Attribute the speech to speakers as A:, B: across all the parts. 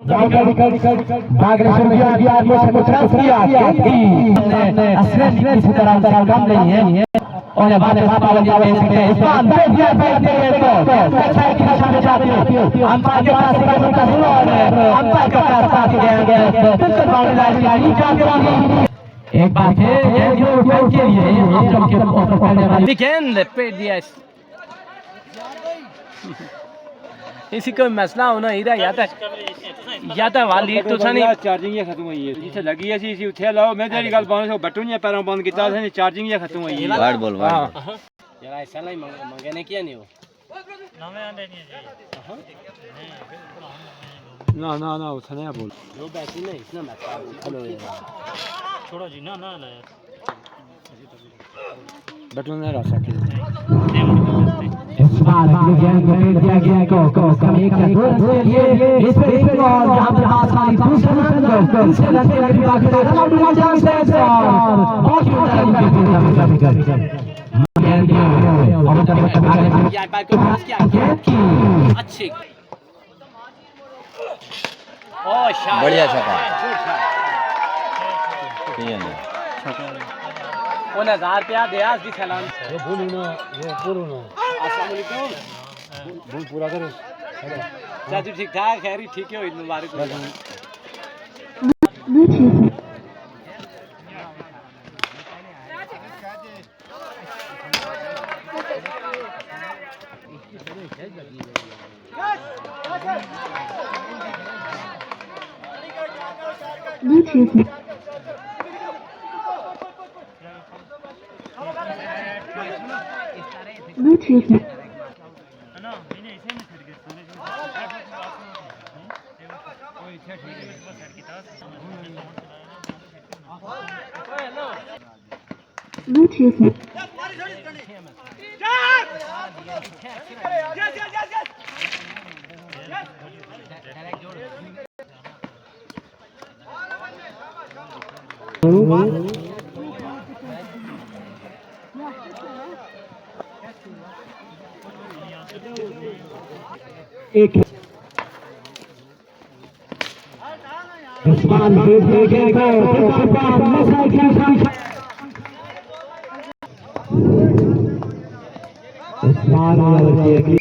A: migration किया किसी तरह काम नहीं है और ये बातें पाबंदी में सकते हैं इसको अंदर दिया अच्छा की दिशा में जाती है अंपायर के पास का सुनो और अंपायर का पास गया बिल्कुल बाउंड्री लाइन की आगे जाते होंगे एक बात है ये जो फैन के लिए आप लोग के ऊपर पड़ने वाली
B: वीकेंड पे दिया इसी कोई मसला होना ही रहा या तो वाली तो था नहीं
C: चार्जिंग खत्म हुई है जिसे लगी है इसी उठे लाओ मैं तेरी गल बांध सो बटन या पैरों बंद किया था चार्जिंग ये खत्म हुई है
B: वर्ड बोल यार ऐसा नहीं मंगने किया नहीं हो
D: नवे आंदे नहीं है
C: ना ना ना उसने बोल
B: वो बैठी नहीं इतना मत हेलो
D: छोड़ो जी ना ना
C: बटन नहीं रख सकते
A: इस बार गेंद को फेंक दिया गया को कम एक का गोल के लिए इस पर एक और यहां पर आसानी दूसरा रन से रन के लिए बाकी रन आउट हो जाते हैं और बहुत ही उठाई गेंद और जब आगे
B: यार बात को पास किया गेंद की अच्छी ओ शॉट
E: बढ़िया छक्का ये नहीं
B: उन 1000 रुपया दे आज की सलाम
C: वो बोलू ना
B: अस्सलाम वालेकुम
C: बोल पूरा करो
B: चाची ठीक ठाक खैरी ठीक है ईद मुबारक हो
D: है ना मैंने ऐसे में छड़ के सारे कोई छड़ के बस छड़ की
A: एक इस्मान से देखे को मसाई की इस्मान वाले की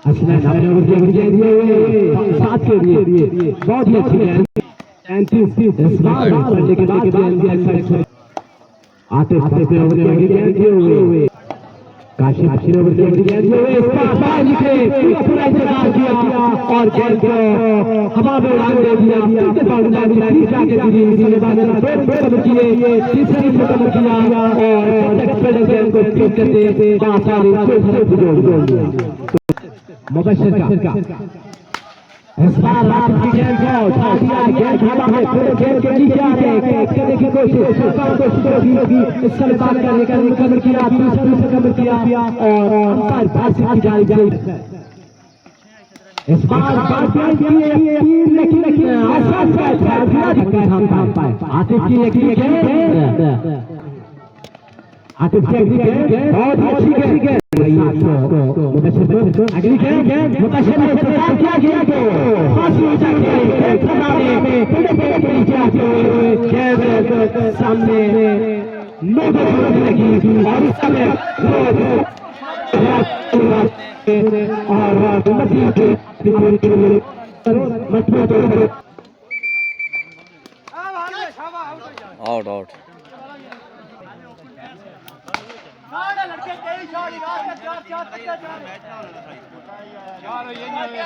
A: असली नवे उर्जे दिए साथ के लिए बहुत ही अच्छी है आते पे हुए काशी पूरा इंतजार किया और गेंद को हवा में उड़ा दे दिया तीसरे कदम किया और गेंद को ठीक करते मुबश्शिर का इस बार रात की गेंद को उठा दिया गेंद हवा में पूरे गेंद के नीचे आके करने की कोशिश होगी इस समय बात करने का मुकम्मल किया दूसरा मुकम्मल किया और अंपायर पास की जारी इस बार बात की आसान का था आतिफ की गेंद आतिफ की गेंद बहुत अच्छी गेंद अगली गेंद मुबश्शिर ने इंतजार किया गेंद को फांसी हो जाके खिलाड़ी में नीचे आते हुए गेंद सामने नो बॉल लगी और इस समय और मजबूत
E: आउट आउट
C: यार ये नहीं